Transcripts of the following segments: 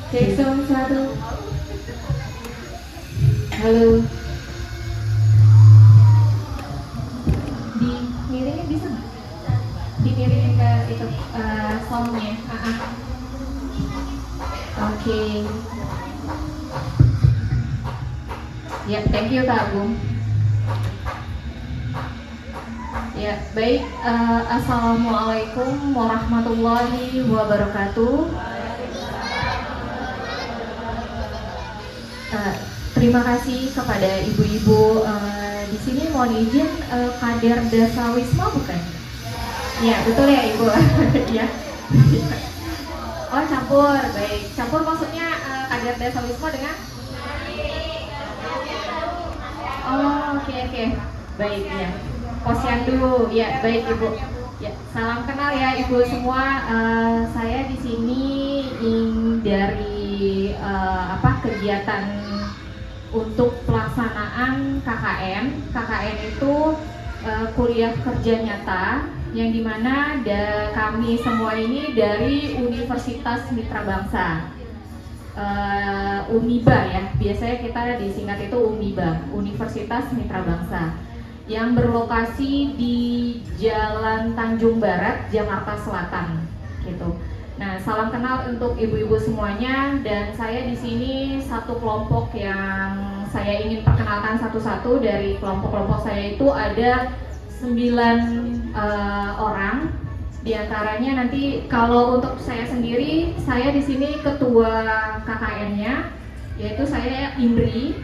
Cek sound satu. Halo. Dimiringin bisa nggak? Dimiringin ke itu soundnya. Oke. Ya, thank you Kak Agung. Ya, baik. Assalamualaikum warahmatullahi wabarakatuh. Terima kasih kepada ibu-ibu di sini. Mohon izin, Kader Dasa Wisma bukan? Ya, betul ya Ibu. Ya. Oh, campur. Baik. Campur maksudnya Kader Dasa Wisma dengan? Oh, oke. Baik ya. Posyandu. Ya, baik Ibu. Ya, salam kenal ya Ibu semua. Saya di sini dari kegiatan untuk pelaksanaan KKN. KKN itu kuliah kerja nyata yang dimana kami semua ini dari Universitas Mitra Bangsa. UMIBA ya, biasanya kita disingkat itu UMIBA, Universitas Mitra Bangsa, yang berlokasi di Jalan Tanjung Barat, Jakarta Selatan, gitu. Nah, salam kenal untuk ibu-ibu semuanya, dan saya di sini satu kelompok yang saya ingin perkenalkan satu-satu. Dari kelompok-kelompok saya itu ada 9 orang. Di antaranya nanti kalau untuk saya sendiri, saya di sini ketua KKN-nya, yaitu saya Indri.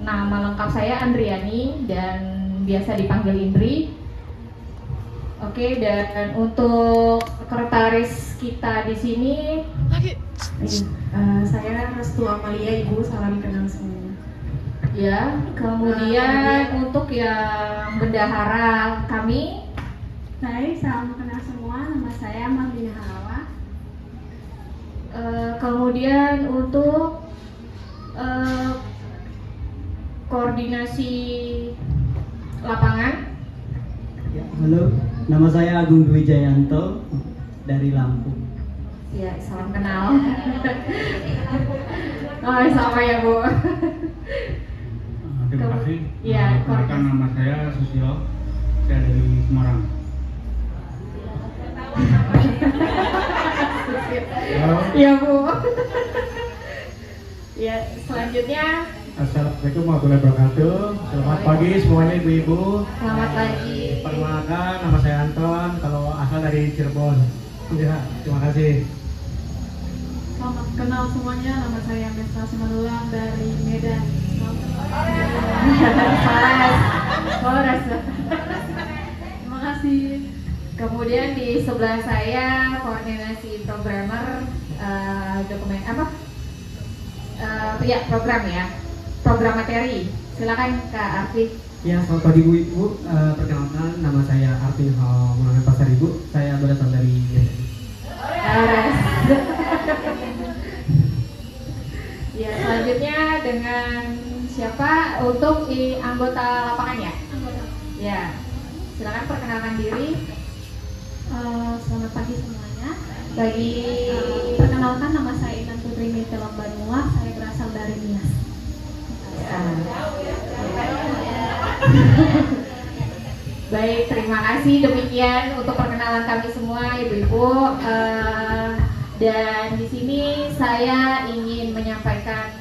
Nama lengkap saya Andriani dan biasa dipanggil Indri. Oke, dan untuk sekretaris kita di sini saya Restu Amalia, Ibu, salam kenal semua. Ya, kemudian untuk yang bendahara kami, Hai, salam kenal semua, nama saya Marlina Halawa. Kemudian untuk koordinasi lapangan. Ya, halo, nama saya Agung Dwi Jayanto dari Lampung. Ya, salam kenal. Oh, sama ya Bu. Terima kasih. Ya, perkenalkan nama saya Susilo, saya dari Semarang. Ya Bu. Ya, selanjutnya. Assalamualaikum warahmatullahi wabarakatuh. Selamat pagi semuanya ibu-ibu. Selamat pagi. Perkenalkan, nama saya Anton, kalau asal dari Cirebon. Ya, terima kasih. Selamat kenal semuanya, nama saya Mesa Simanulang dari Medan. Horas. Terima kasih. Kemudian di sebelah saya koordinasi programmer dokumen apa? Ya, program ya. Program materi. Silakan Kak Arfi. Ya, selamat pagi ibu-ibu. Perkenalkan, nama saya Arvin Munangan Pasar Ibu. Saya berasal dari Medan. Ya, selanjutnya dengan siapa untuk anggota lapangan ya? Ya, silakan perkenalkan diri. Selamat pagi semuanya. Bagi Perkenalkan, nama saya Intan Putri Mitelang Banua. Saya berasal dari Nias. Baik, terima kasih. Demikian untuk perkenalan kami semua, ibu-ibu. Dan di sini saya ingin menyampaikan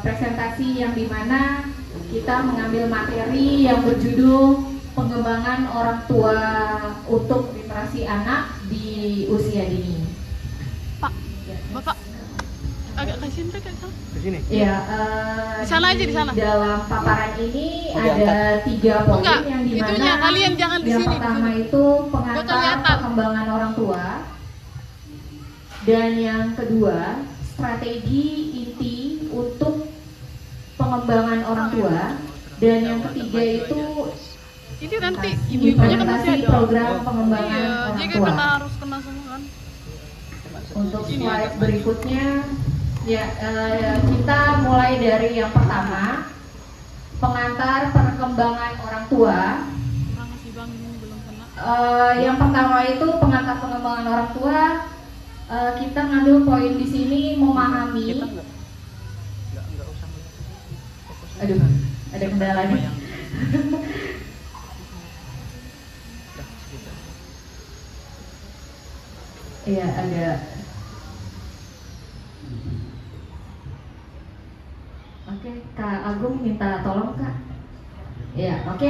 presentasi yang dimana kita mengambil materi yang berjudul pengembangan orang tua untuk literasi anak di usia dini. Pak, Bapak agak kasih kan? Ke sini. Ya, Di sana aja, di sana. dalam paparan ini ada 3 poin Enggak, yang dimana itunya, kalian jangan di yang sini, pertama di sini. itu Nggak pengantar kelihatan. perkembangan orang tua, dan yang kedua strategi inti untuk pengembangan orang tua, dan yang ketiga itu Ini nanti ibu-ibunya kan masih implementasi ada. program pengembangan Iya, orang dia tua. kan harus kena semua kan. Untuk slide berikutnya, ya kita mulai dari yang pertama, pengantar perkembangan orang tua. Orang si Bang ini belum kena. Yang pertama itu pengantar pengembangan orang tua. kita ngambil poin di sini memahami. Kita nggak usah fokus. Aduh, ada kendala nih. Dah, segitu. Iya, agak. Oke, Kak Agung minta tolong Kak. Iya, oke.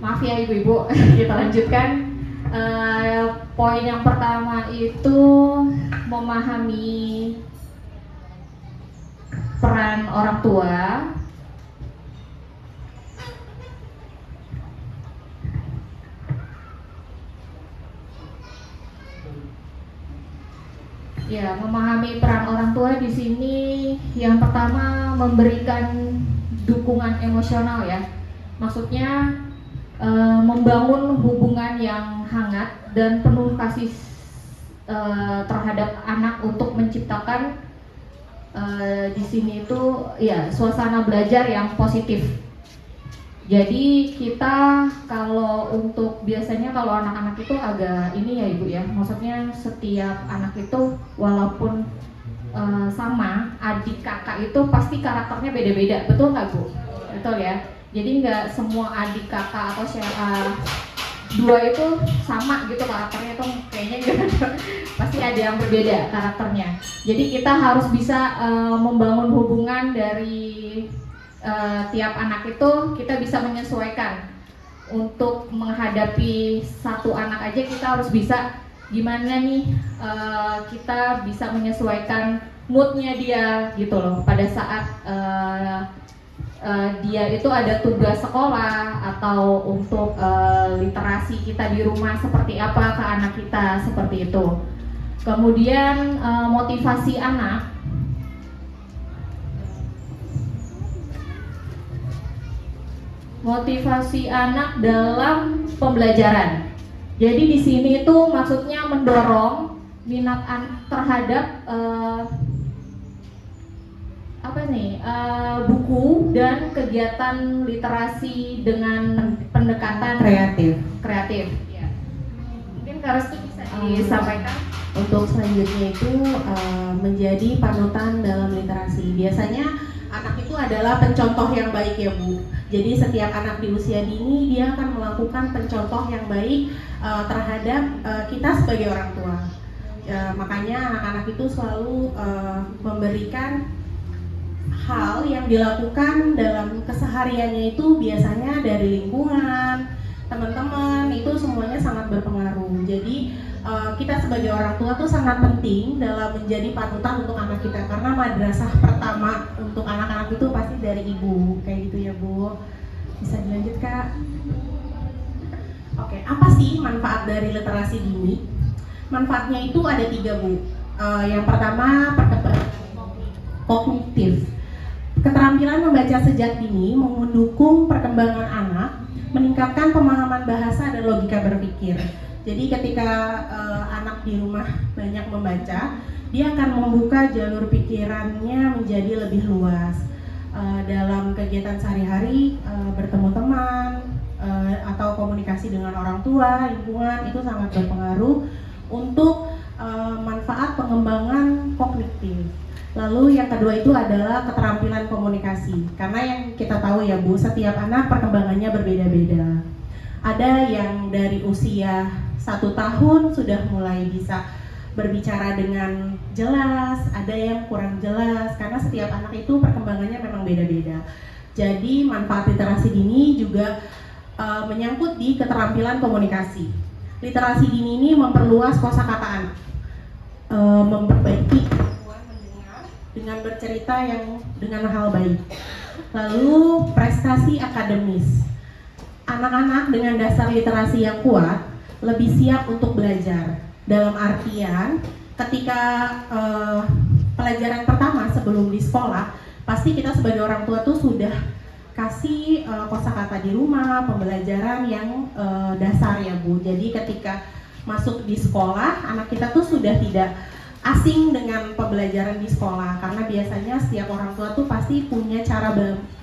Maaf ya ibu-ibu, kita lanjutkan. Poin yang pertama itu memahami peran orang tua. Ya, memahami peran orang tua di sini yang pertama memberikan dukungan emosional ya. Maksudnya membangun hubungan yang hangat dan penuh kasih terhadap anak untuk menciptakan di sini itu ya suasana belajar yang positif. Jadi kita kalau untuk biasanya kalau anak-anak itu agak ini ya ibu ya, maksudnya setiap anak itu walaupun sama adik kakak itu pasti karakternya beda-beda, betul nggak bu? Betul ya. Jadi nggak semua adik kakak atau dua itu sama gitu karakternya, itu kayaknya gitu. Pasti ada yang berbeda karakternya. Jadi kita harus bisa membangun hubungan dari tiap anak itu kita bisa menyesuaikan. Untuk menghadapi satu anak aja kita harus bisa gimana nih kita bisa menyesuaikan moodnya dia gitu loh pada saat dia itu ada tugas sekolah atau untuk literasi kita di rumah seperti apa ke anak kita seperti itu. Kemudian motivasi anak. Motivasi anak dalam pembelajaran. Jadi di sini itu maksudnya mendorong minat terhadap buku dan kegiatan literasi dengan pendekatan kreatif. Ya. Mungkin Kak Restu bisa disampaikan. Untuk selanjutnya itu menjadi panutan dalam literasi. Biasanya anak itu adalah pencontoh yang baik ya Bu. Jadi setiap anak di usia dini dia akan melakukan pencontoh yang baik terhadap kita sebagai orang tua. Makanya anak-anak itu selalu memberikan hal yang dilakukan dalam kesehariannya itu biasanya dari lingkungan, teman-teman, itu semuanya sangat berpengaruh. Jadi kita sebagai orang tua tuh sangat penting dalam menjadi panutan untuk anak kita, karena madrasah pertama untuk anak-anak itu pasti dari ibu, kayak gitu ya Bu. Bisa dilanjut Kak? Oke, apa sih manfaat dari literasi dini? Manfaatnya itu ada 3 Bu. Yang pertama perkembangan kognitif. Keterampilan membaca sejak dini mendukung perkembangan anak, meningkatkan pemahaman bahasa dan logika berpikir. Jadi ketika anak di rumah banyak membaca, dia akan membuka jalur pikirannya menjadi lebih luas. Dalam kegiatan sehari-hari, bertemu teman, atau komunikasi dengan orang tua, lingkungan, itu sangat berpengaruh untuk manfaat pengembangan kognitif. Lalu yang kedua itu adalah keterampilan komunikasi. Karena yang kita tahu ya Bu, setiap anak perkembangannya berbeda-beda. Ada yang dari usia 1 tahun sudah mulai bisa berbicara dengan jelas, ada yang kurang jelas, karena setiap anak itu perkembangannya memang beda-beda. Jadi manfaat literasi dini juga menyangkut di keterampilan komunikasi. Literasi dini ini memperluas kosakata anak, memperbaiki kemampuan mendengar dengan bercerita yang dengan hal baik. Lalu prestasi akademis. Anak-anak dengan dasar literasi yang kuat lebih siap untuk belajar. Dalam artian, ketika pelajaran pertama sebelum di sekolah, pasti kita sebagai orang tua tuh sudah kasih kosakata di rumah, pembelajaran yang dasar ya Bu. Jadi ketika masuk di sekolah, anak kita tuh sudah tidak asing dengan pembelajaran di sekolah, karena biasanya setiap orang tua tuh pasti punya cara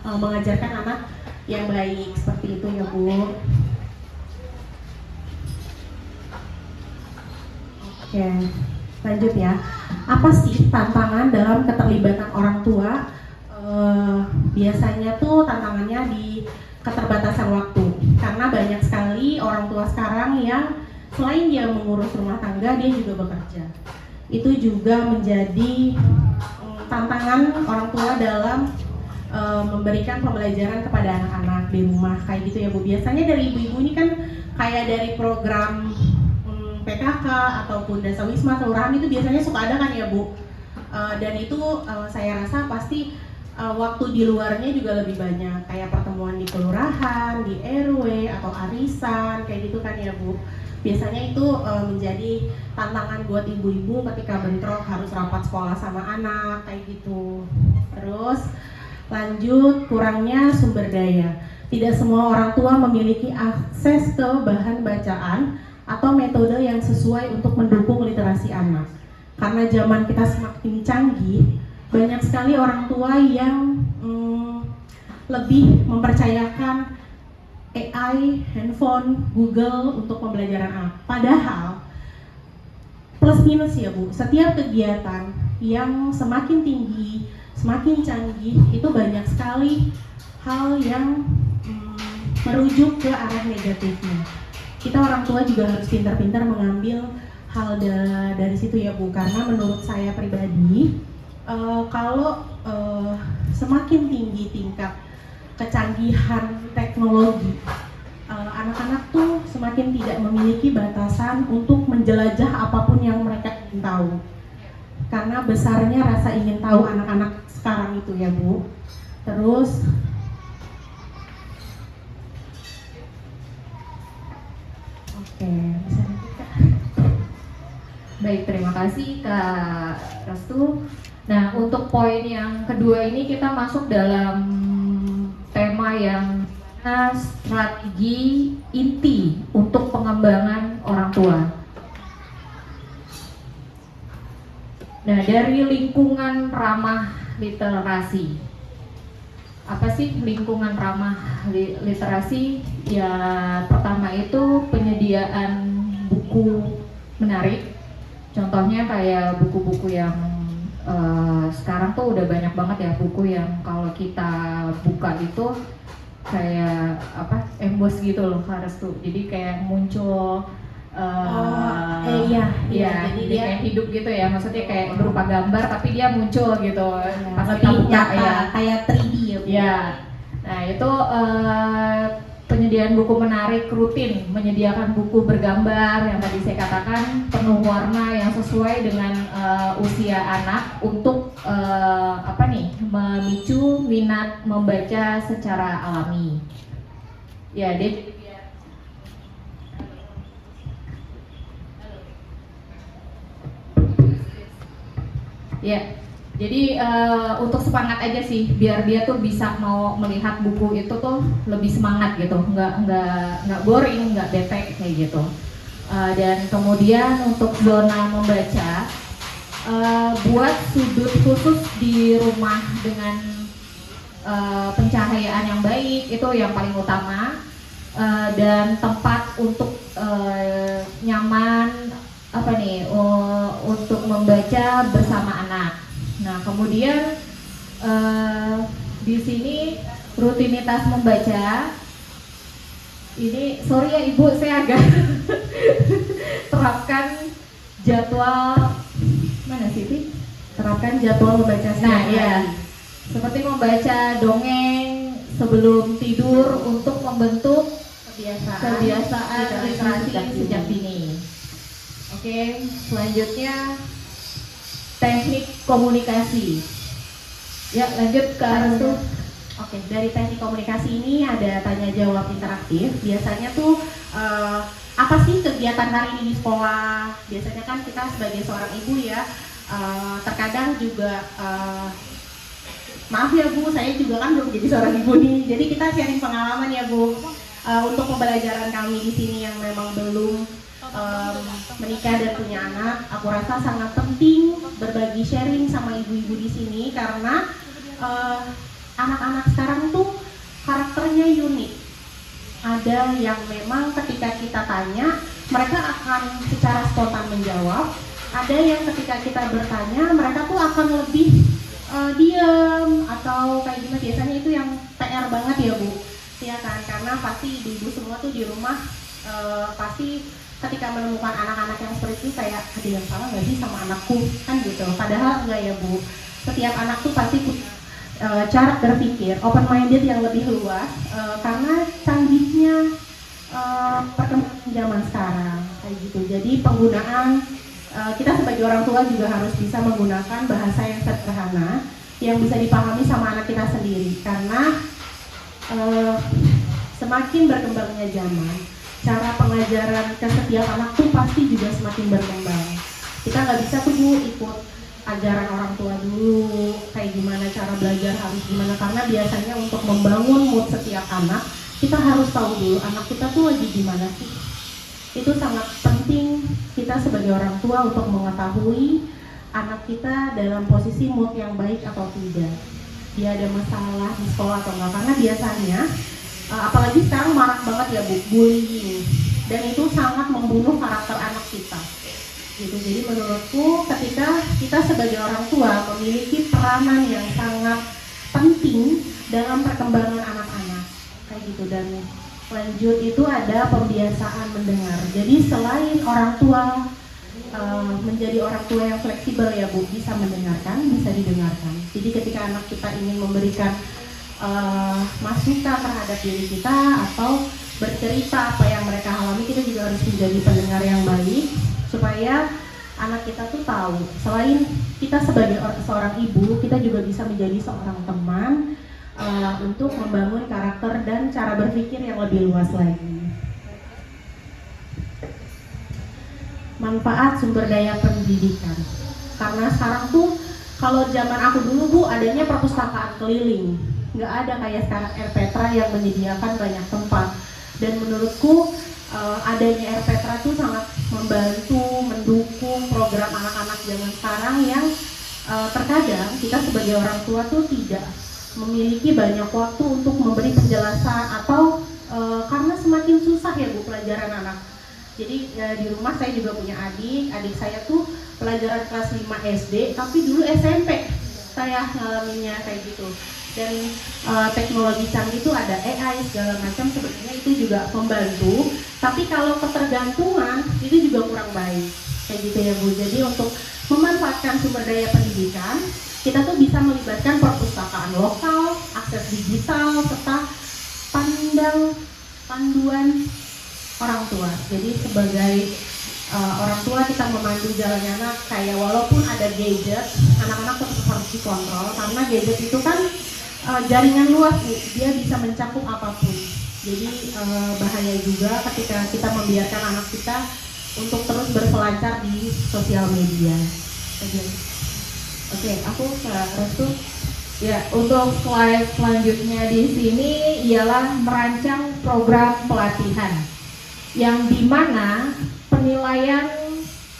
mengajarkan anak yang baik, seperti itu ya Bu. Oke. Lanjut ya. Apa sih tantangan dalam keterlibatan orang tua? Biasanya tuh tantangannya di keterbatasan waktu. Karena banyak sekali orang tua sekarang yang selain dia mengurus rumah tangga, dia juga bekerja. Itu juga menjadi tantangan orang tua dalam memberikan pembelajaran kepada anak-anak di rumah kayak gitu ya Bu. Biasanya dari ibu-ibu ini kan kayak dari program PKK ataupun Dasawisma kelurahan itu biasanya suka ada kan ya Bu. Dan itu saya rasa pasti waktu di luarnya juga lebih banyak, kayak pertemuan di kelurahan, di RW atau arisan kayak gitu kan ya Bu. Biasanya itu menjadi tantangan buat ibu-ibu ketika bentrok harus rapat sekolah sama anak kayak gitu. Terus lanjut, kurangnya sumber daya. Tidak semua orang tua memiliki akses ke bahan bacaan atau metode yang sesuai untuk mendukung literasi anak. Karena zaman kita semakin canggih, banyak sekali orang tua yang lebih mempercayakan AI, handphone, Google untuk pembelajaran anak. Padahal plus minus ya Bu, setiap kegiatan yang semakin tinggi, semakin canggih, itu banyak sekali hal yang merujuk ke arah negatifnya. Kita orang tua juga harus pintar-pintar mengambil hal dari situ ya Bu, karena menurut saya pribadi kalau semakin tinggi tingkat kecanggihan teknologi, anak-anak tuh semakin tidak memiliki batasan untuk menjelajah apapun yang mereka ingin tahu, karena besarnya rasa ingin tahu anak-anak sekarang itu ya Bu. Terus bisa lanjut, Kak. Baik, terima kasih Kak Restu. Nah, untuk poin yang kedua ini kita masuk dalam tema yang strategi inti untuk pengembangan orang tua. Nah, dari lingkungan ramah literasi. Apa sih lingkungan ramah literasi? Ya, pertama itu penyediaan buku menarik. Contohnya kayak buku-buku yang sekarang tuh udah banyak banget ya buku yang kalau kita buka itu kayak apa, emboss gitu loh harus tuh. Jadi kayak muncul jadi dia kayak hidup gitu ya, maksudnya kayak berupa gambar tapi dia muncul gitu pas kita buka ya, kayak 3D ya Bu. Ya, nah itu penyediaan buku menarik rutin, menyediakan buku bergambar yang tadi saya katakan, penuh warna yang sesuai dengan usia anak untuk memicu minat membaca secara alami. Ya, dia ya, jadi untuk semangat aja sih, biar dia tuh bisa mau melihat buku itu tuh lebih semangat gitu, nggak boring, nggak bete kayak gitu. Dan kemudian untuk zona membaca, buat sudut khusus di rumah dengan pencahayaan yang baik, itu yang paling utama, dan tempat untuk nyaman untuk membaca bersama anak. Nah, kemudian di sini rutinitas membaca. Ini sorry ya Ibu, saya agak terapkan jadwal terapkan jadwal membaca. Nah, ya. Seperti membaca dongeng sebelum tidur untuk membentuk kebiasaan literasi sejak dini. Oke, selanjutnya teknik komunikasi. Ya, lanjut ke Restu. Oke, dari teknik komunikasi ini ada tanya jawab interaktif. Biasanya tuh apa sih kegiatan hari ini di sekolah? Biasanya kan kita sebagai seorang ibu ya, terkadang juga maaf ya Bu, saya juga kan belum jadi seorang ibu nih. Jadi kita sharing pengalaman ya Bu, untuk pembelajaran kami di sini yang memang belum menikah dan punya anak. Aku rasa sangat penting berbagi sharing sama ibu-ibu di sini karena anak-anak sekarang tuh karakternya unik. Ada yang memang ketika kita tanya, mereka akan secara spontan menjawab. ada yang ketika kita bertanya mereka tuh akan lebih diam atau kayak gimana. Biasanya itu yang PR banget ya Bu, ya kan, karena pasti ibu-ibu semua tuh di rumah pasti ketika menemukan anak-anak yang seperti itu kayak ada yang salah nggak sih sama anakku kan gitu. Padahal enggak ya Bu, setiap anak tuh pasti punya cara berpikir open minded yang lebih luas karena canggihnya perkembangan zaman sekarang kayak gitu. Jadi penggunaan kita sebagai orang tua juga harus bisa menggunakan bahasa yang sederhana yang bisa dipahami sama anak kita sendiri, karena semakin berkembangnya zaman, cara pengajaran ke setiap anak tuh pasti juga semakin berkembang. Kita nggak bisa tuh Bu ikut ajaran orang tua dulu kayak gimana cara belajar harus gimana, karena biasanya untuk membangun mood setiap anak kita harus tahu dulu anak kita tuh lagi gimana sih. Itu sangat penting kita sebagai orang tua untuk mengetahui anak kita dalam posisi mood yang baik atau tidak, dia ada masalah di sekolah atau enggak, karena biasanya apalagi sekarang marak banget ya Bu, bullying, dan itu sangat membunuh karakter anak kita gitu. Jadi menurutku ketika kita sebagai orang tua memiliki peranan yang sangat penting dalam perkembangan anak-anak kayak gitu. Dan lanjut itu ada pembiasaan mendengar. Jadi selain orang tua menjadi orang tua yang fleksibel ya Bu, bisa mendengarkan, bisa didengarkan. Jadi ketika anak kita ingin memberikan masukan terhadap diri kita atau bercerita apa yang mereka alami, kita juga harus menjadi pendengar yang baik supaya anak kita tuh tahu selain kita sebagai seorang ibu, kita juga bisa menjadi seorang teman untuk membangun karakter dan cara berpikir yang lebih luas lagi. Manfaat sumber daya pendidikan, karena sekarang tuh kalau zaman aku dulu Bu adanya perpustakaan keliling, nggak ada kayak sekarang RPetra yang menyediakan banyak tempat. Dan menurutku adanya RPetra tuh sangat membantu mendukung program anak-anak zaman sekarang yang terkadang kita sebagai orang tua tuh tidak memiliki banyak waktu untuk memberi penjelasan atau karena semakin susah ya Bu pelajaran anak. Jadi di rumah saya juga punya adik saya tuh pelajaran kelas 5 SD tapi dulu SMP saya ngalaminnya kayak gitu. Dan teknologi canggih itu ada AI segala macam, sebenarnya itu juga membantu, tapi kalau ketergantungan itu juga kurang baik kayak gitu ya Bu. Jadi untuk memanfaatkan sumber daya pendidikan, kita tuh bisa melibatkan perpustakaan lokal, akses digital, serta panduan orang tua. Jadi sebagai orang tua kita memandu jalannya anak, kayak walaupun ada gadget, anak-anak tetap harus dikontrol karena gadget itu kan jaringan luas Bu, dia bisa mencakup apapun. Jadi bahaya juga ketika kita membiarkan anak kita untuk terus berselancar di sosial media. Oke, aku ke Restu. Ya, untuk slide selanjutnya di sini ialah merancang program pelatihan yang dimana penilaian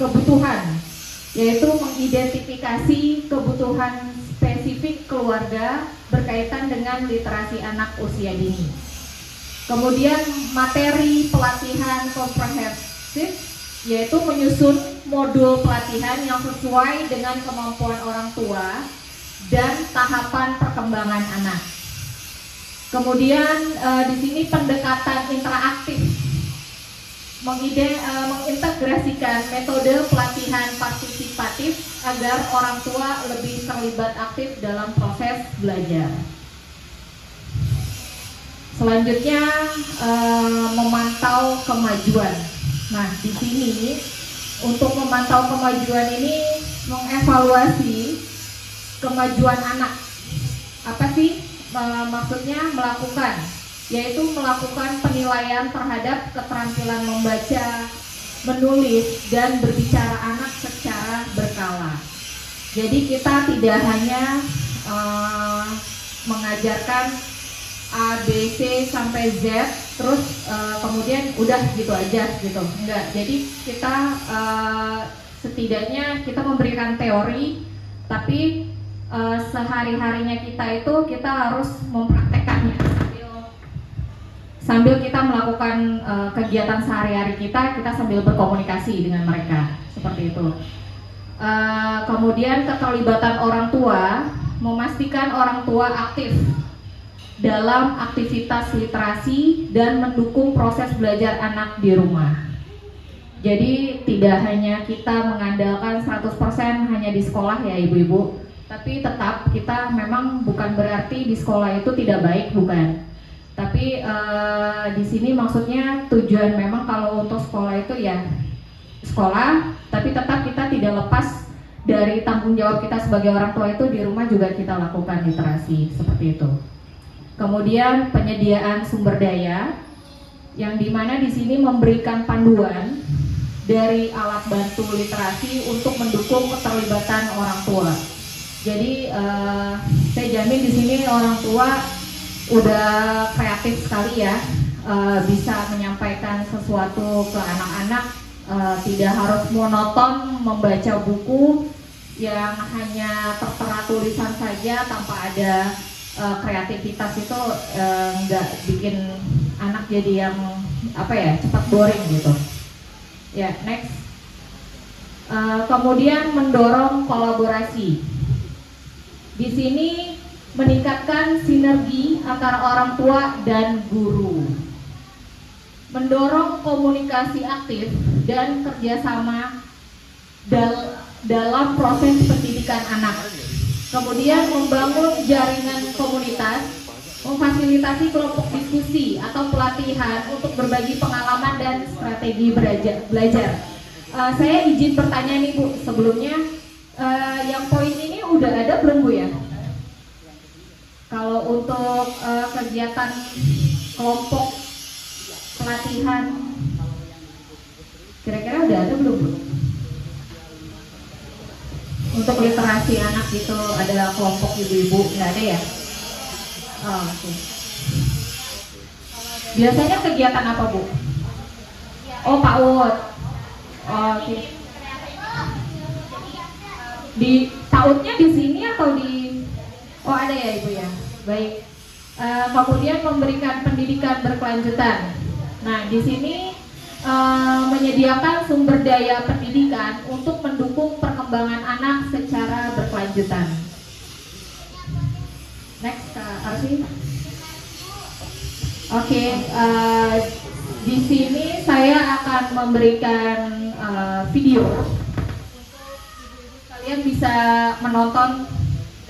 kebutuhan, yaitu mengidentifikasi kebutuhan spesifik keluarga berkaitan dengan literasi anak usia dini. Kemudian materi pelatihan komprehensif, yaitu menyusun modul pelatihan yang sesuai dengan kemampuan orang tua dan tahapan perkembangan anak. Kemudian di sini pendekatan interaktif, mengintegrasikan metode pelatihan partisipatif agar orang tua lebih terlibat aktif dalam proses belajar. Selanjutnya memantau kemajuan. Nah, di sini untuk memantau kemajuan ini mengevaluasi kemajuan anak. Apa sih maksudnya melakukan? Yaitu melakukan penilaian terhadap keterampilan membaca, menulis, dan berbicara anak secara berkala. Jadi kita tidak hanya mengajarkan A, B, C sampai Z, terus kemudian udah gitu aja gitu. Enggak, jadi kita setidaknya kita memberikan teori, tapi sehari-harinya kita itu kita harus mempraktekannya sambil kita melakukan kegiatan sehari-hari kita sambil berkomunikasi dengan mereka, seperti itu. Kemudian keterlibatan orang tua, memastikan orang tua aktif dalam aktivitas literasi dan mendukung proses belajar anak di rumah. Jadi tidak hanya kita mengandalkan 100% hanya di sekolah ya ibu-ibu, tapi tetap kita memang bukan berarti di sekolah itu tidak baik, bukan. Tapi di sini maksudnya tujuan memang kalau untuk sekolah itu ya sekolah, tapi tetap kita tidak lepas dari tanggung jawab kita sebagai orang tua itu di rumah juga kita lakukan literasi seperti itu. Kemudian penyediaan sumber daya yang dimana di sini memberikan panduan dari alat bantu literasi untuk mendukung keterlibatan orang tua. Jadi saya jamin di sini orang tua udah kreatif sekali ya, bisa menyampaikan sesuatu ke anak-anak. Tidak harus monoton membaca buku yang hanya tertera tulisan saja tanpa ada kreativitas itu nggak bikin anak jadi yang apa ya, cepat boring gitu. Ya, next. Kemudian mendorong kolaborasi. Di sini meningkatkan sinergi antara orang tua dan guru. Mendorong komunikasi aktif dan kerjasama dalam proses pendidikan anak. Kemudian membangun jaringan komunitas, memfasilitasi kelompok diskusi atau pelatihan untuk berbagi pengalaman dan strategi belajar. Saya izin bertanya nih Bu, sebelumnya yang poin ini udah ada belum Bu ya? Kalau untuk kegiatan kelompok pelatihan kira-kira udah ada belum Bu? Untuk literasi anak itu ada kelompok ibu-ibu, nggak ada ya? Oh, oke. Biasanya kegiatan apa Bu? Oh, PAUD. Oh, oke. Di PAUD-nya di sini atau di? Oh, ada ya Ibu ya. Baik. Kemudian memberikan pendidikan berkelanjutan. Nah, di sini menyediakan sumber daya pendidikan untuk mendukung perkembangan anak secara berkelanjutan. Next, Kak Arsi. Oke, di sini saya akan memberikan video. Kalian bisa menonton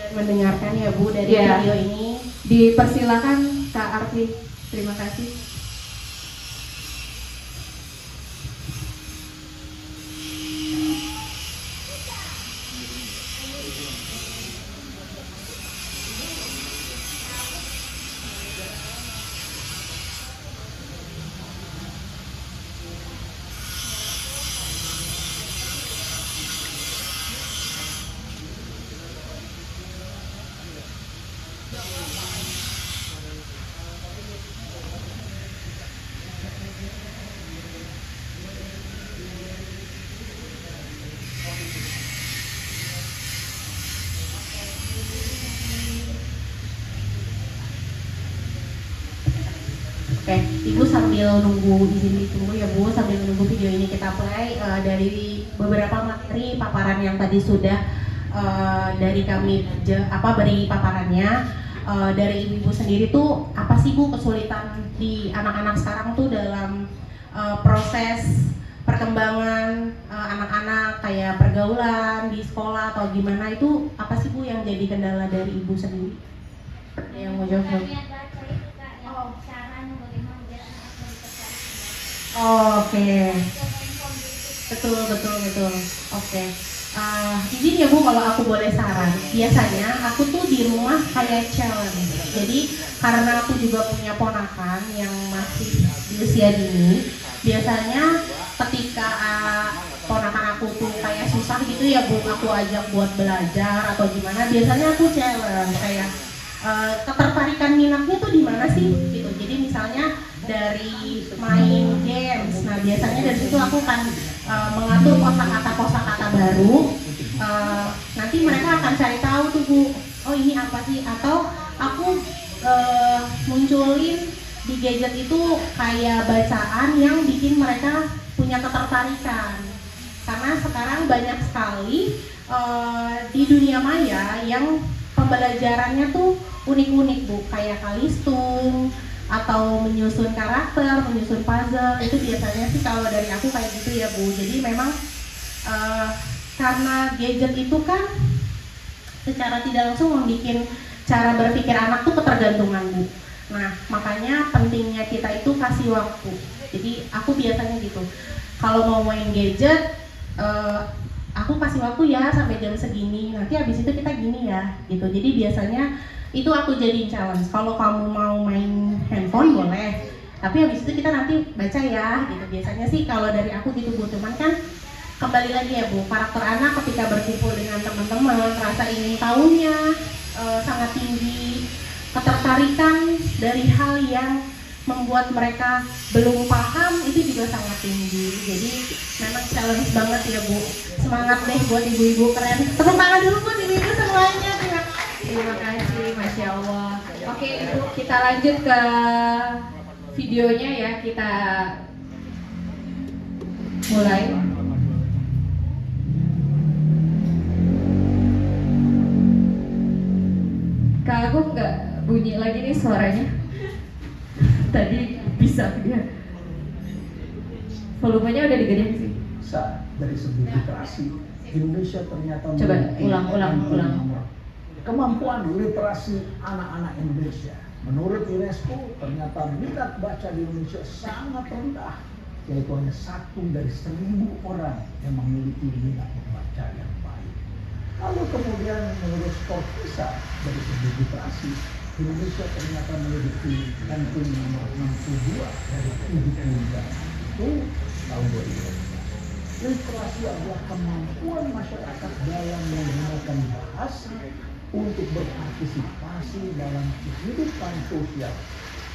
Dan mendengarkan ya Bu dari Ya. video ini. Dipersilakan Kak Arfi. Terima kasih. Oke, Ibu sambil nunggu, izin ditunggu ya Bu, sambil menunggu video ini kita play dari beberapa materi paparan yang tadi sudah dari kami beri paparannya. Dari Ibu sendiri tuh apa sih Bu kesulitan di anak-anak sekarang tuh dalam proses perkembangan anak-anak kayak pergaulan di sekolah atau gimana, itu apa sih Bu yang jadi kendala dari Ibu sendiri? Ada yang mau jawab? Oke. Betul. Oke. Izin ya Bu, kalau aku boleh saran. Biasanya aku tuh di rumah kayak challenge. Jadi karena aku juga punya ponakan yang masih di usia dini, biasanya ketika ponakan aku tuh kayak susah gitu ya Bu, aku ajak buat belajar atau gimana, biasanya aku challenge kayak ketertarikan minatnya tuh di mana sih gitu. Jadi misalnya dari main games, nah biasanya dari situ aku akan mengatur kosakata baru. Nanti mereka akan cari tahu tuh Bu, oh ini apa sih, atau aku munculin di gadget itu kayak bacaan yang bikin mereka punya ketertarikan. Karena sekarang banyak sekali di dunia maya yang pembelajarannya tuh unik-unik Bu, kayak kalistung atau menyusun karakter, menyusun puzzle. Itu biasanya sih kalau dari aku kayak gitu ya Bu. Jadi memang karena gadget itu kan secara tidak langsung membuat cara berpikir anak tuh ketergantungan Bu. Nah makanya pentingnya kita itu kasih waktu. Jadi aku biasanya gitu, kalau mau main gadget aku kasih waktu ya sampai jam segini, nanti habis itu kita gini ya gitu. Jadi biasanya itu aku jadiin challenge. Kalau kamu mau main handphone boleh, tapi habis itu kita nanti baca ya gitu. Biasanya sih kalau dari aku gitu Bu. Cuman kan kembali lagi ya Bu, karakter anak ketika berkumpul dengan teman-teman, rasa ingin tahunya sangat tinggi, ketertarikan dari hal yang membuat mereka belum paham itu juga sangat tinggi. Jadi memang challenge banget ya Bu. Semangat deh buat ibu-ibu keren. Tepuk tangan dulu buat ibu-ibu semuanya. Terima kasih, Masya Allah. Oke Ibu, kita lanjut ke videonya ya. Kita mulai. Kak Agung nggak bunyi lagi nih suaranya. Tadi bisa dia. Volumenya udah digedein sih. Dari segi literasi, Indonesia ternyata Coba memiliki ulang. kemampuan literasi anak-anak Indonesia. Menurut UNESCO, ternyata minat baca di Indonesia sangat rendah, yaitu hanya 1 dari 1.000 orang yang memiliki minat membaca yang baik. Lalu kemudian menurut skor PISA dari segi literasi, Indonesia ternyata memiliki ranking nomor 62 dari 70 itu tahun 2015. Literasi adalah kemampuan masyarakat dalam menggunakan bahasa untuk berpartisipasi dalam kehidupan sosial.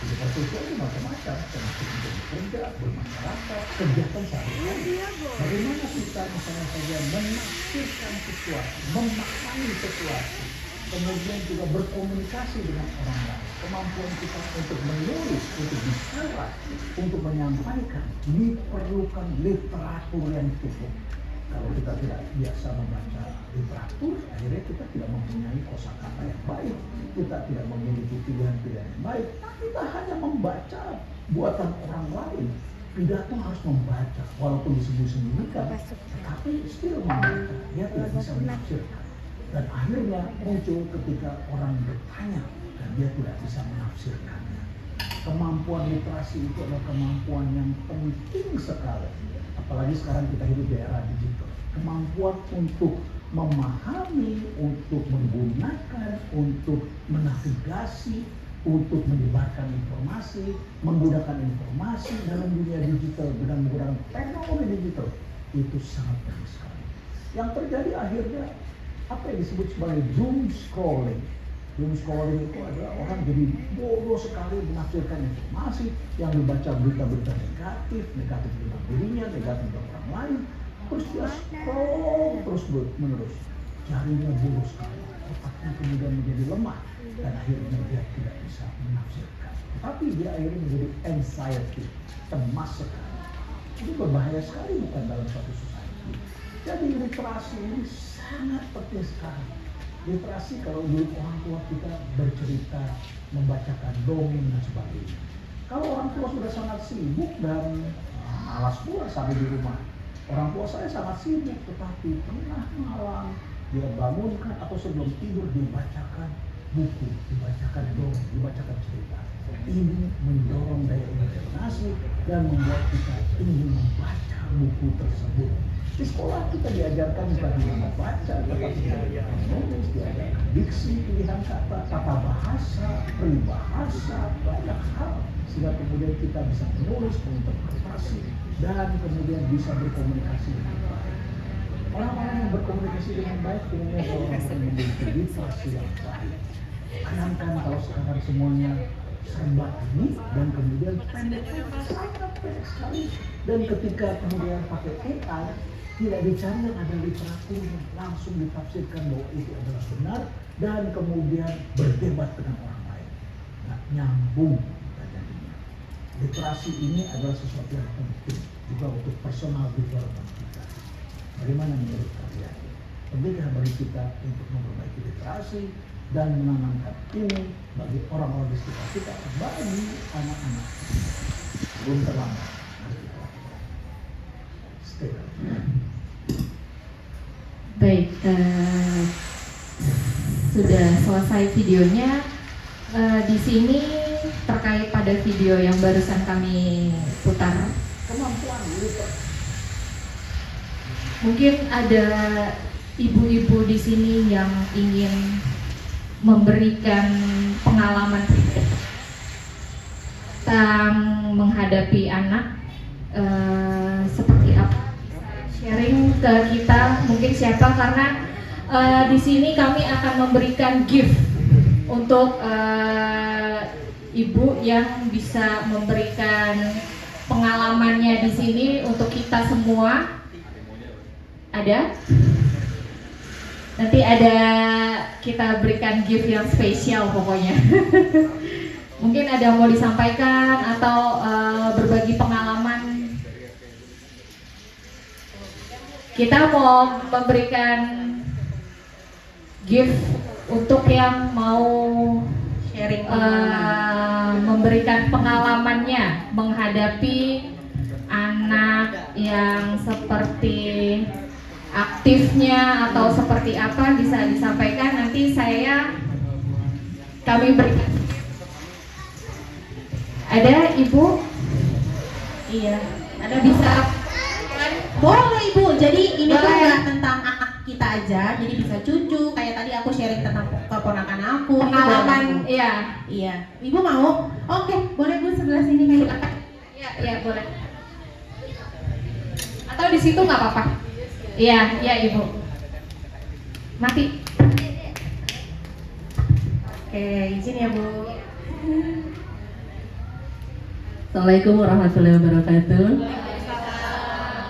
Kehidupan sosial itu macam-macam, termasuk bekerja, bermasyarakat, kegiatan sehari-hari. Bagaimana kita misalnya saja menafsirkan sesuatu, memahami sesuatu, kemudian juga berkomunikasi dengan orang lain. Kemampuan kita untuk menulis, untuk bicara, untuk menyampaikan, diperlukan literatur yang cukup. Kalau kita tidak biasa membaca literatur, akhirnya kita tidak mempunyai kosakata yang baik, kita tidak memiliki pilihan-pilihan yang baik. Kita hanya membaca buatan orang lain. Pidato harus membaca, walaupun disembunyi-sembunyikan, tetapi still membaca. Dia tidak bisa menafsirkan. Dan akhirnya muncul ketika orang bertanya dan dia tidak bisa menafsirkannya. Kemampuan literasi itu adalah kemampuan yang penting sekali. Apalagi sekarang kita hidup di era digital. Kemampuan untuk memahami, untuk menggunakan, untuk menavigasi, untuk menyebarkan informasi, menggunakan informasi dalam dunia digital dengan menggunakan teknologi digital itu sangat penting sekali. Yang terjadi akhirnya apa yang disebut sebagai doom scrolling. Doom scrolling itu adalah orang jadi bodoh sekali menafsirkan informasi yang dibaca berita-berita negatif tentang dirinya, negatif tentang orang lain. Terus dia scroll terus menerus. Jarinya bodoh sekali. Otaknya kemudian menjadi lemah dan akhirnya dia tidak bisa menafsirkan. Tapi dia akhirnya menjadi anxiety, cemas sekali. Itu berbahaya sekali bukan dalam suatu society. Jadi literasi ini sangat penting sekali. Literasi kalau dulu orang tua kita bercerita, membacakan dongeng dan sebagainya. Kalau orang tua sudah sangat sibuk dan malas pula sampai di rumah. Orang tua saya sangat sibuk, tetapi tengah malam dia bangunkan atau sebelum tidur dibacakan buku, dibacakan dongeng, dibacakan cerita. Ini mendorong daya imajinasi dan membuat kita ingin membaca buku tersebut. Di sekolah kita diajarkan bukan hanya membaca, tetapi diajarkan menulis, diajarkan diksi, pilihan kata, tata bahasa, peribahasa, banyak hal. Sehingga kemudian kita bisa menulis, menginterpretasi, dan kemudian bisa berkomunikasi dengan baik. Orang-orang yang berkomunikasi dengan baik, kemudian orang-orang yang memiliki literasi yang baik. Bayangkan kalau sekarang semuanya serba ini dan kemudian pendek sangat pendek sekali. Dan ketika kemudian pakai AI, tidak dicari yang ada literatur, langsung ditafsirkan bahwa itu adalah benar dan kemudian berdebat dengan orang lain. Nah, nyambung jadinya. Literasi ini adalah sesuatu yang penting juga untuk personal development kita. Bagaimana menurut kalian? Pentingkah bagi kita untuk memperbaiki literasi dan menanamkan ini bagi orang-orang di sekitar kita, bagi anak-anak? Belum terlambat. Mari kita lakukan. Stay healthy. Baik, sudah selesai videonya. Di sini terkait pada video yang barusan kami putar, Kemampuan literasi. mungkin ada ibu-ibu di sini yang ingin memberikan pengalaman tentang menghadapi anak, seperti apa, sharing ke kita, mungkin siapa, karena di sini kami akan memberikan gift untuk ibu yang bisa memberikan pengalamannya di sini untuk kita semua. Ada? Nanti ada, kita berikan gift yang spesial pokoknya. Mungkin ada yang mau disampaikan atau berbagi pengalaman. Kita mau memberikan gift untuk yang mau Sharing memberikan pengalamannya menghadapi anak yang seperti aktifnya atau seperti apa, bisa disampaikan. Nanti kami berikan. Ada ibu? Iya, ada Bisa. boleh ibu. Jadi ini tuh Boleh. nggak tentang anak kita aja, jadi bisa cucu. Kayak tadi aku sharing tentang keponakan aku. Pengalaman, Itu boleh, Bu. iya. Iya, ibu mau? Oke, boleh bu sebelah sini kayak. Iya, boleh. Atau di situ nggak apa-apa? Iya, ibu. Mati. Oke, izin ya bu. Assalamualaikum warahmatullahi wabarakatuh.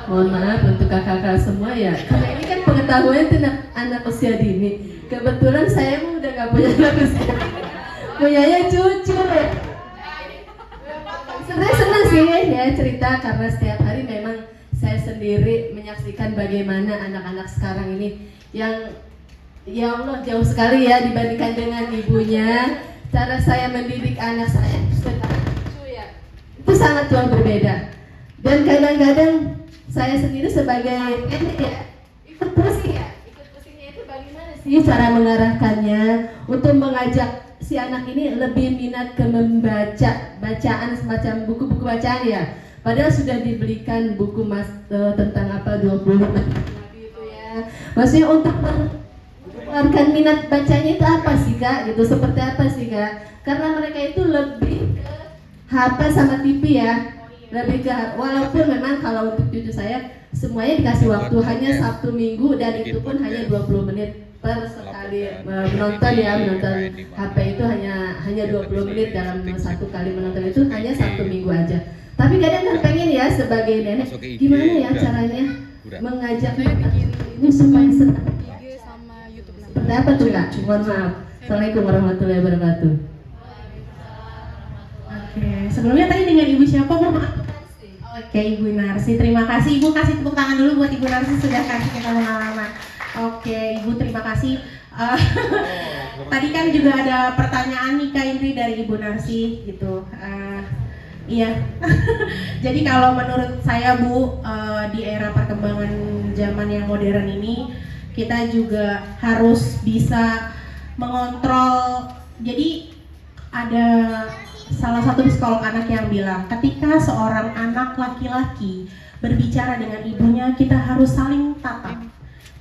Mohon maaf untuk kakak-kakak semua ya. Karena ini kan pengetahuan tentang anak usia dini. Kebetulan saya udah nggak punya anak usia dini, punyanya cucu. Sebenarnya senang sih ya cerita, karena setiap hari memang saya sendiri menyaksikan bagaimana anak-anak sekarang ini yang ya Allah jauh sekali ya dibandingkan dengan ibunya. Cara saya mendidik anak saya itu sangat jauh berbeda. Dan kadang-kadang saya sendiri sebagai ikut pusingnya itu bagaimana sih cara mengarahkannya untuk mengajak si anak ini lebih minat ke membaca bacaan, semacam buku-buku bacaan ya. Padahal sudah dibelikan buku tentang apa 20 gitu ya. Maksudnya untuk mengeluarkan minat bacanya itu apa sih Kak? Gitu, seperti apa sih Kak? Karena mereka itu lebih ke HP sama TV ya. Lebih ke, walaupun memang kalau untuk cucu saya semuanya dikasih waktu hanya Sabtu Minggu, dan itu pun hanya 20 menit per sekali menonton ya. Menonton HP itu hanya 20 menit dalam satu kali menonton, itu hanya Sabtu Minggu aja. Tapi kadang kan pengen ya sebagai nenek, gimana ya caranya mengajak ini supaya senang. IG sama YouTube nanti. Seperti apa tuh Kak? Mohon maaf. Assalamualaikum warahmatullahi wabarakatuh. Oke, sebelumnya tadi dengan ibu siapa bu? Oke, Ibu Narsi, terima kasih. Ibu kasih tepuk tangan dulu buat Ibu Narsi sudah kasih kita pengalaman. Oke, Ibu terima kasih. Tadi kan juga ada pertanyaan nih Kak Indri dari Ibu Narsi gitu. Iya. Jadi kalau menurut saya Bu, di era perkembangan zaman yang modern ini, kita juga harus bisa mengontrol. Jadi ada salah satu psikolog anak yang bilang, ketika seorang anak laki-laki berbicara dengan ibunya, kita harus saling tatap.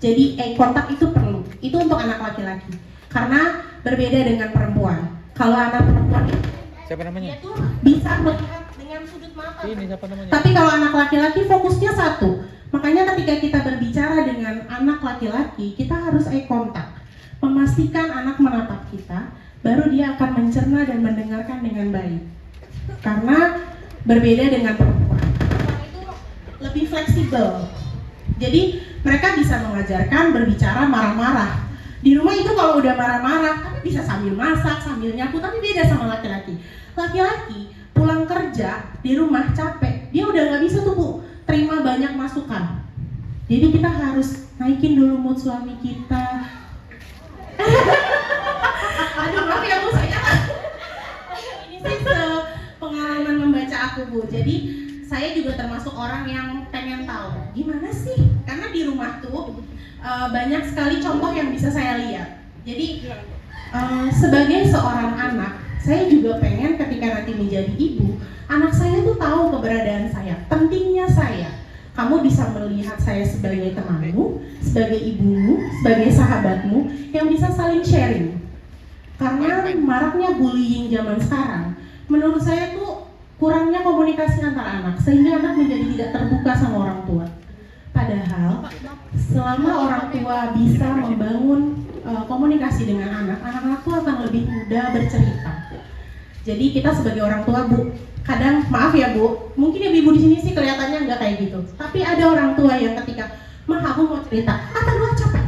Jadi kontak itu perlu. Itu untuk anak laki-laki. Karena berbeda dengan perempuan. Kalau anak perempuan itu Siapa namanya? dia tuh bisa melihat dengan sudut mata. Ini siapa namanya? Tapi kalau anak laki-laki fokusnya satu. Makanya ketika kita berbicara dengan anak laki-laki, kita harus eye contact. Memastikan anak menatap kita, baru dia akan mencerna dan mendengarkan dengan baik. Karena berbeda dengan perempuan. Perempuan itu lebih fleksibel. Jadi mereka bisa mengajarkan berbicara marah-marah. Di rumah itu kalau udah marah-marah, tapi bisa sambil masak, sambil nyapu, tapi beda sama laki-laki. Laki-laki pulang kerja di rumah capek, dia udah nggak bisa tuh Bu terima banyak masukan. Jadi kita harus naikin dulu mood suami kita. Aduh maaf ya Bu, saya ini sih pengalaman membaca aku Bu. Jadi saya juga termasuk orang yang pengen tahu gimana sih, karena di rumah tuh banyak sekali contoh yang bisa saya lihat. Jadi sebagai seorang anak, saya juga pengen ketika nanti menjadi ibu, anak saya tuh tahu keberadaan saya, pentingnya saya. Kamu bisa melihat saya sebagai temanmu, sebagai ibumu, sebagai sahabatmu yang bisa saling sharing. Karena maraknya bullying zaman sekarang, menurut saya tuh kurangnya komunikasi antar anak, sehingga anak menjadi tidak terbuka sama orang tua. Padahal selama orang tua bisa membangun komunikasi dengan anak, anak-anak tuh akan lebih mudah bercerita. Jadi kita sebagai orang tua Bu, kadang maaf ya Bu, mungkin ibu-ibu di sini sih kelihatannya nggak kayak gitu. Tapi ada orang tua yang ketika, "Mah aku mau cerita," "Atau lu capek."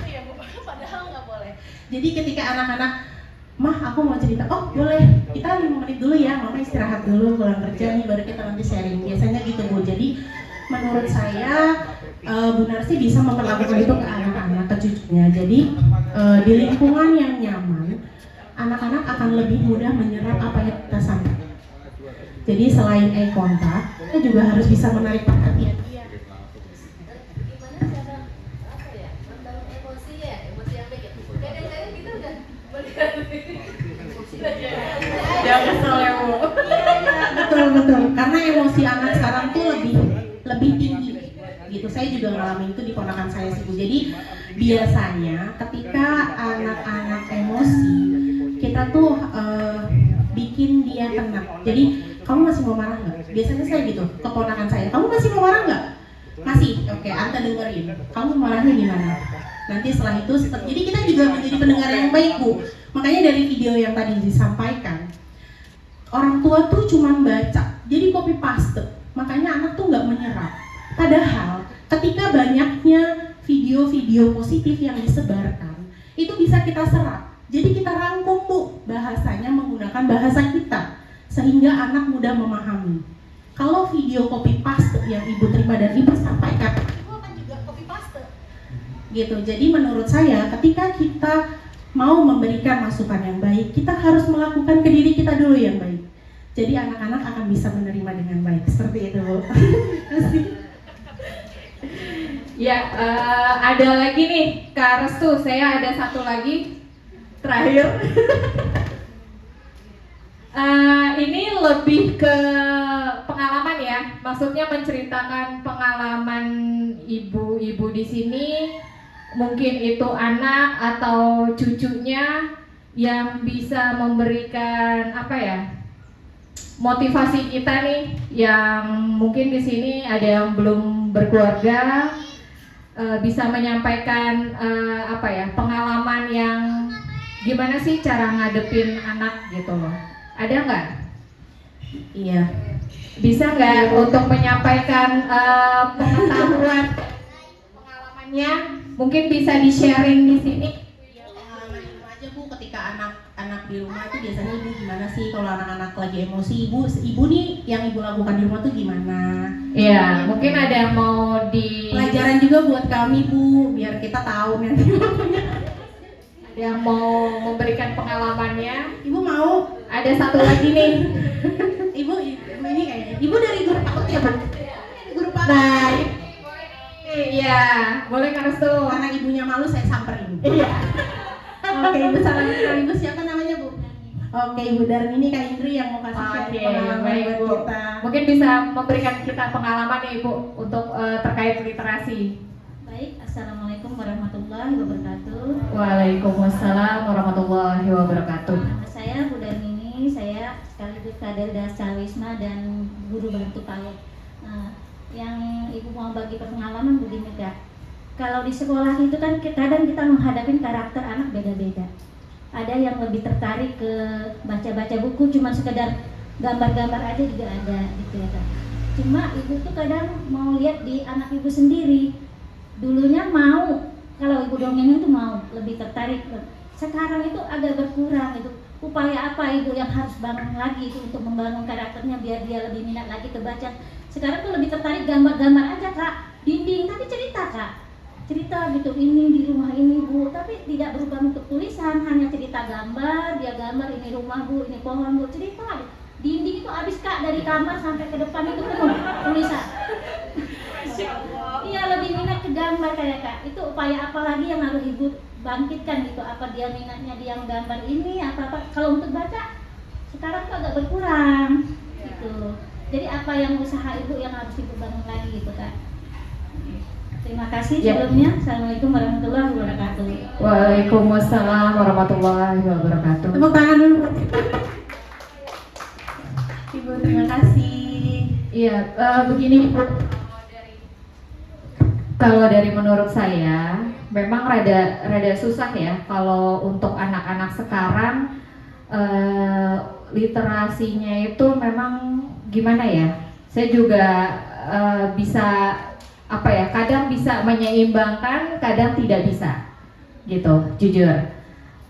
Iya Bu, padahal nggak boleh. Jadi ketika anak-anak, "Mah aku mau cerita," "Oh boleh, kita 5 menit dulu ya, mama istirahat dulu pulang kerja nih, baru kita nanti sharing." Biasanya gitu Bu. Jadi menurut saya Bu Narsi bisa memperlakukan itu ke anak-anak, ke cucunya. Jadi di lingkungan yang nyaman, anak-anak akan lebih mudah menyerap apa yang kita sampaikan. Jadi selain eye contact, kita juga harus bisa menarik perhatian. Gimana cara apa ya, membangun emosi ya, emosi yang baik. Kadang-kadang kita udah melihat Jangan kesel ya Bu. Betul. Karena emosi anak sekarang tuh lebih tinggi. Gitu. Saya juga ngalamin itu di ponakan saya sih Bu. Jadi biasanya ketika anak-anak emosi, kita tuh bikin dia tenang. Jadi kamu masih mau marah nggak? Biasanya saya gitu, keponakan saya, kamu masih mau marah nggak? Masih, oke, Anta dengerin. Kamu marahnya gimana? Nanti setelah itu, jadi kita juga menjadi pendengar yang baik Bu. Makanya dari video yang tadi disampaikan, orang tua tuh cuma baca, jadi copy paste. Makanya anak tuh nggak menyerap. Padahal ketika banyaknya video-video positif yang disebarkan, itu bisa kita serap. Jadi kita rangkum Bu, bahasanya menggunakan bahasa kita, sehingga anak mudah memahami. Kalau video copy paste yang ibu terima dan ibu sampaikan, ibu akan juga copy paste. Gitu. Jadi menurut saya, ketika kita mau memberikan masukan yang baik, kita harus melakukan ke diri kita dulu yang baik. Jadi anak-anak akan bisa menerima dengan baik. Seperti itu Bu. Terima kasih. Ya, ada lagi nih Kak Restu, saya ada satu lagi terakhir. Ini lebih ke pengalaman ya, maksudnya menceritakan pengalaman ibu-ibu di sini, mungkin itu anak atau cucunya yang bisa memberikan apa ya, motivasi kita nih, yang mungkin di sini ada yang belum berkeluarga, bisa menyampaikan apa ya, pengalaman yang gimana sih cara ngadepin anak gitu loh. Ada nggak? Iya. Bisa nggak untuk menyampaikan pengetahuan pengalamannya? Mungkin bisa di-sharing di sini. Pengalaman ibu aja Bu, ketika anak di rumah itu biasanya ibu gimana sih kalau anak-anak lagi emosi, ibu nih yang ibu lakukan di rumah tuh gimana? Iya, mungkin ada yang mau di Pelajaran juga buat kami Bu, biar kita tahu nanti. ada yang mau memberikan pengalamannya. Ibu mau? Ada satu lagi nih. Ibu ini kayaknya. Ibu dari guru PAUD ya Bu? Guru PAUD. Nah, iya, boleh Kak Restu. Karena ibunya malu saya samperin. Iya. Oke, Ibu salam kenal Ibu, siapa namanya Bu? Oke, Ibu Darmini Kak Indri yang mau kasih share pengalaman baik, buat Bu. kita. Mungkin bisa memberikan kita pengalaman ya Ibu untuk terkait literasi. Baik, Assalamualaikum warahmatullahi wabarakatuh. Waalaikumsalam warahmatullahi wabarakatuh. Nama saya Bu Darmini, saya sekaligus kader Dasar Wisma dan guru bantu PAUD. Nah, yang Ibu mau bagi pengalaman begini Kak. Kalau di sekolah itu kan kadang kita menghadapi karakter anak beda-beda. Ada yang lebih tertarik ke baca-baca buku, cuma sekedar gambar-gambar aja juga ada gitu ya Kak. Cuma ibu tuh kadang mau lihat di anak ibu sendiri. Dulunya mau, kalau ibu dongeng itu mau, lebih tertarik. Sekarang itu agak berkurang itu. Upaya apa ibu yang harus bangun lagi itu untuk membangun karakternya biar dia lebih minat lagi ke baca. Sekarang tuh lebih tertarik gambar-gambar aja Kak. dinding, tapi cerita Kak, cerita gitu, ini di rumah ini Bu, tapi tidak berubah bentuk tulisan, hanya cerita gambar, dia gambar ini rumah Bu, ini pohon Bu, cerita. Dinding itu habis Kak, dari kamar sampai ke depan itu penuh tulisan. Iya, lebih minat ke gambar kayak Kak. Itu upaya apa lagi yang harus Ibu bangkitkan gitu? Apa dia minatnya di yang gambar ini, apa kalau untuk baca sekarang tuh agak berkurang gitu. Jadi apa yang usaha Ibu yang harus Ibu bangun lagi gitu Kak? Terima kasih sebelumnya. Assalamualaikum warahmatullahi wabarakatuh. Waalaikumsalam warahmatullahi wabarakatuh. Tepuk tangan dulu. Ibu, terima kasih. Iya, begini Ibu. Kalau dari menurut saya, memang rada susah ya kalau untuk anak-anak sekarang literasinya itu memang gimana ya? Saya juga bisa kadang bisa menyeimbangkan, kadang tidak bisa, gitu, jujur.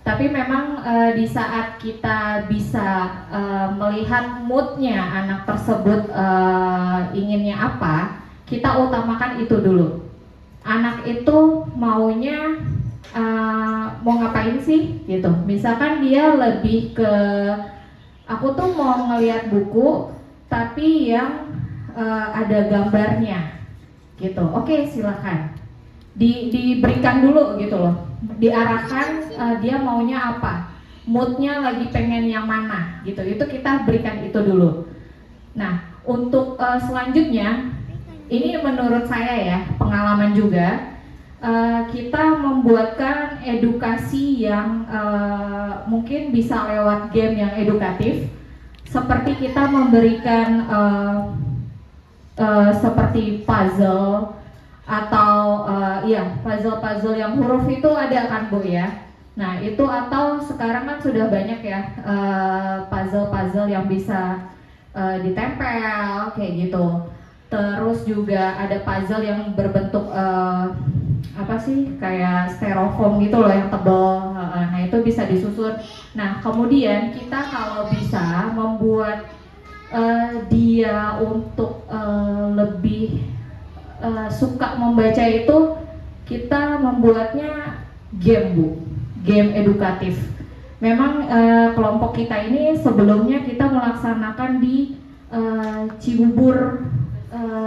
Tapi memang di saat kita bisa melihat moodnya anak tersebut inginnya apa, kita utamakan itu dulu. Anak itu maunya mau ngapain sih gitu. Misalkan dia lebih ke aku tuh mau ngelihat buku tapi yang ada gambarnya gitu. Oke, silakan. Diberikan dulu gitu loh. Diarahkan dia maunya apa. Moodnya lagi pengen yang mana gitu. Itu kita berikan itu dulu. Nah, untuk selanjutnya ini menurut saya ya, pengalaman juga, kita membuatkan edukasi yang mungkin bisa lewat game yang edukatif, seperti kita memberikan seperti puzzle atau puzzle-puzzle yang huruf itu ada kan Bu ya. Nah itu atau sekarang kan sudah banyak ya puzzle-puzzle yang bisa ditempel kayak gitu. Terus juga ada puzzle yang berbentuk kayak styrofoam gitu loh yang tebal. Nah itu bisa disusun. Nah kemudian kita kalau bisa membuat dia untuk lebih suka membaca itu, kita membuatnya game Bu, game edukatif. Memang kelompok kita ini sebelumnya kita melaksanakan di Cibubur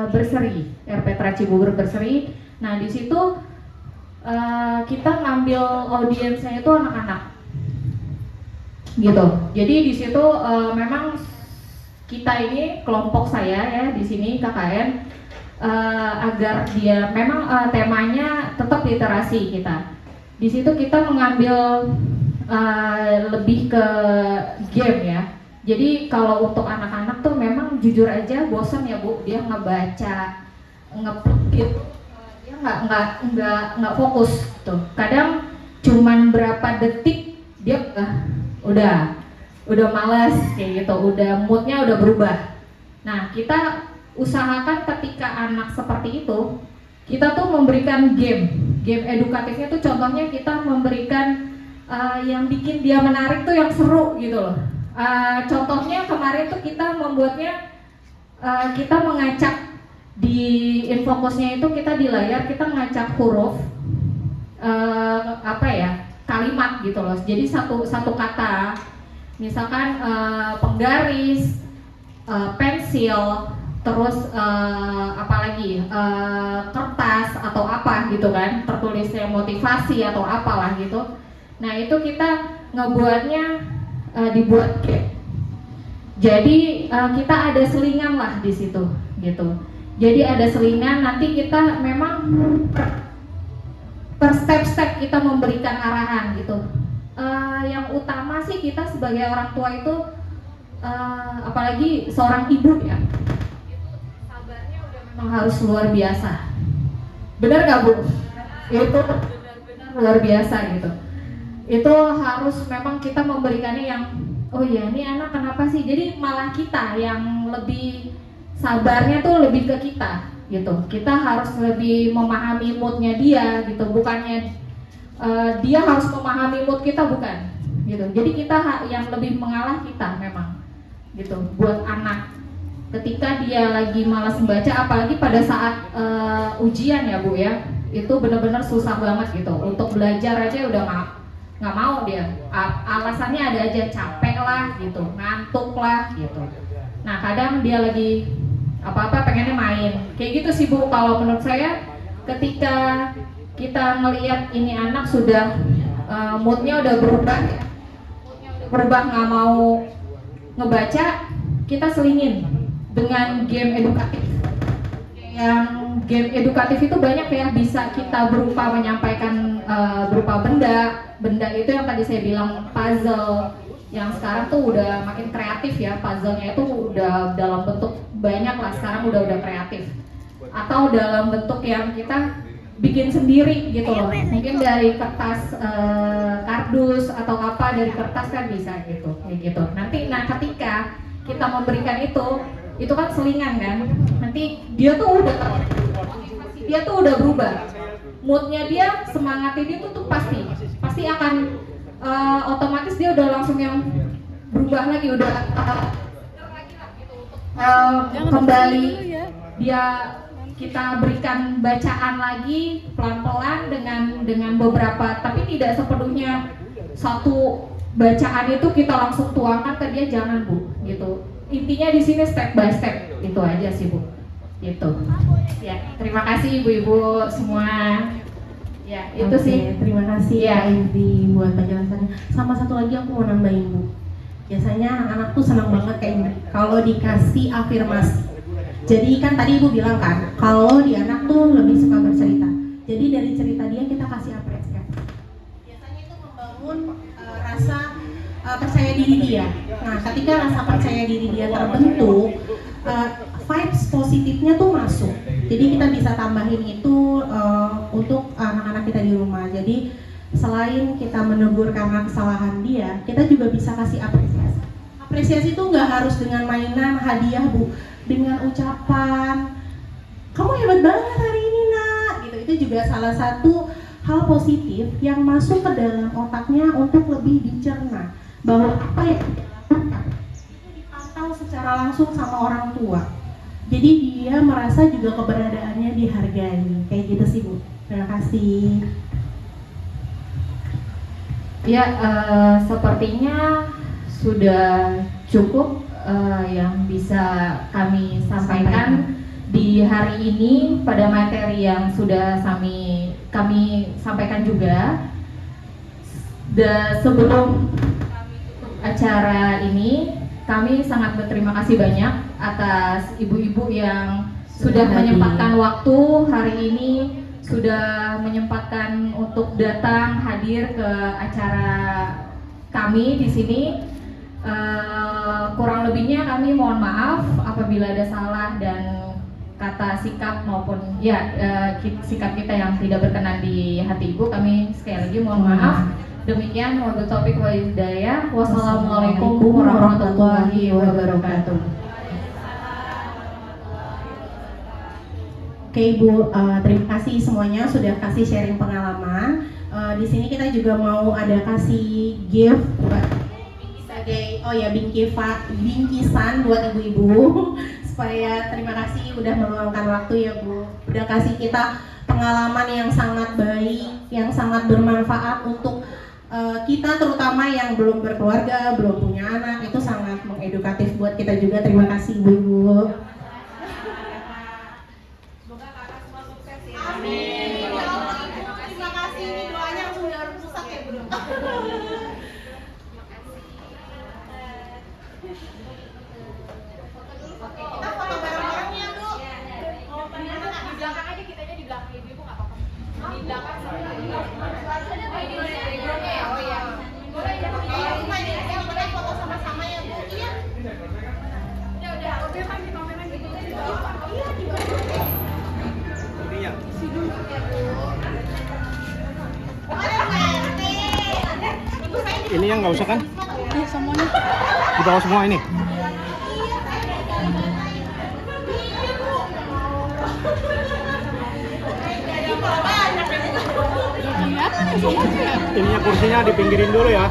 Berseri, RPTRA Cibubur Berseri. Nah di situ kita ngambil audiensnya itu anak-anak, gitu. Jadi di situ memang kita ini kelompok saya ya di sini KKN agar dia memang temanya tetap literasi kita. Di situ kita mengambil lebih ke game ya. Jadi kalau untuk anak-anak tuh memang jujur aja bosan ya Bu, dia ngebaca, gitu, dia nggak fokus tuh. Kadang cuman berapa detik dia udah malas kayak gitu, udah moodnya udah berubah. Nah kita usahakan ketika anak seperti itu, kita tuh memberikan game edukatifnya tuh contohnya kita memberikan yang bikin dia menarik tuh yang seru gitu loh. Contohnya kemarin tuh kita membuatnya kita mengacak di infokusnya itu, kita di layar kita ngacak huruf kalimat gitu loh. Jadi satu kata, misalkan penggaris, pensil, terus kertas atau apa gitu kan, tertulisnya motivasi atau apalah gitu. Nah itu kita ngebuatnya dibuat game. Jadi kita ada selingan lah di situ gitu. Jadi ada selingan, nanti kita memang per step-step kita memberikan arahan gitu. Yang utama sih kita sebagai orang tua itu apalagi seorang ibu ya, sabarnya udah memang harus luar biasa. Benar nggak Bu? Itu benar-benar luar biasa gitu. Itu harus memang kita memberikannya yang oh ya ini anak kenapa sih, jadi malah kita yang lebih sabarnya tuh lebih ke kita gitu. Kita harus lebih memahami moodnya dia gitu, bukannya dia harus memahami mood kita, bukan gitu. Jadi kita yang lebih mengalah kita memang gitu buat anak. ketika dia lagi malas membaca, apalagi pada saat ujian ya Bu ya, itu benar-benar susah banget gitu. Untuk belajar aja udah nggak mau dia. Alasannya ada aja, capek lah gitu, ngantuk lah gitu. Nah kadang dia lagi apa-apa pengennya main, kayak gitu sih Bu. Kalau menurut saya ketika kita ngelihat ini anak sudah moodnya udah berubah ya, nggak mau ngebaca, kita selingin dengan game edukatif. Yang game edukatif itu banyak ya, bisa kita berupa menyampaikan berupa benda itu yang tadi saya bilang puzzle, yang sekarang tuh udah makin kreatif ya, puzzle-nya itu udah dalam bentuk banyak lah sekarang, udah kreatif, atau dalam bentuk yang kita bikin sendiri gitu loh, mungkin dari kertas kardus atau apa, dari kertas kan bisa gitu, kayak gitu. Nanti ketika kita memberikan itu kan selingan kan, nanti dia tuh udah berubah, moodnya dia, semangatnya dia tuh pasti akan otomatis dia udah langsung yang berubah lagi, udah kembali dia kita berikan bacaan lagi pelan-pelan dengan beberapa, tapi tidak sepenuhnya satu bacaan itu kita langsung tuangkan ke dia, jangan Bu gitu. Intinya di sini step by step, itu aja sih Bu. Gitu. Ya, terima kasih ibu-ibu semua. Ya, itu sih. Terima kasih ya Indri buat penjelasannya. Sama satu lagi aku mau nambahin Bu. Biasanya anak-anak tuh senang banget kayak Indri kalau dikasih afirmasi. Jadi kan tadi Ibu bilang kan, kalau di anak tuh lebih suka bercerita. Jadi dari cerita dia kita kasih apresiasi. Biasanya itu membangun rasa percaya diri dia. Nah, ketika rasa percaya diri dia terbentuk, vibes positifnya tuh masuk. Jadi kita bisa tambahin itu untuk anak-anak kita di rumah. Jadi selain kita menegur karena kesalahan dia, kita juga bisa kasih apresiasi. Apresiasi itu nggak harus dengan mainan, hadiah Bu, dengan ucapan, kamu hebat banget hari ini Nak, gitu. Itu juga salah satu hal positif yang masuk ke dalam otaknya untuk lebih dicerna bahwa apa yang dia lakukan itu dipantau secara langsung sama orang tua. Jadi dia merasa juga keberadaannya dihargai, kayak gitu sih Bu. Terima kasih. Ya, sepertinya sudah cukup yang bisa kami sampaikan di hari ini pada materi yang sudah kami sampaikan juga. Dan sebelum kami tutup acara ini, kami sangat berterima kasih banyak atas ibu-ibu yang sudah menyempatkan waktu hari ini, sudah menyempatkan untuk datang hadir ke acara kami di sini. Kurang lebihnya kami mohon maaf apabila ada salah dan kata sikap maupun sikap kita yang tidak berkenan di hati Ibu, kami sekali lagi mohon maaf. Demikian, wabillahi taufiq wal hidayah. Wassalamualaikum warahmatullahi wabarakatuh. Oke Ibu, terima kasih semuanya sudah kasih sharing pengalaman. Di sini kita juga mau ada kasih gift sebagai bingkisan buat ibu-ibu supaya terima kasih udah meluangkan waktu ya Bu, udah kasih kita pengalaman yang sangat baik, yang sangat bermanfaat untuk kita, terutama yang belum berkeluarga, belum punya anak, itu sangat mengedukatif buat kita juga. Terima kasih ibu-ibu. Semoga kakak semua sukses ya. Amin. Terima kasih, ini doanya langsung dari pusat ya Bu. Kita foto bareng-barengnya Bu. Di belakang aja, kitanya di belakang ibu nggak apa-apa. Di belakang sama di oh iya. Boleh ya. Boleh foto sama-sama ya Bu. Iya. Udah. Komen lagi. Iya di bawah. Ini yang ini yang nggak usah kan? Iya semuanya. Di bawah semua ini. Ininya kursinya dipinggirin dulu ya.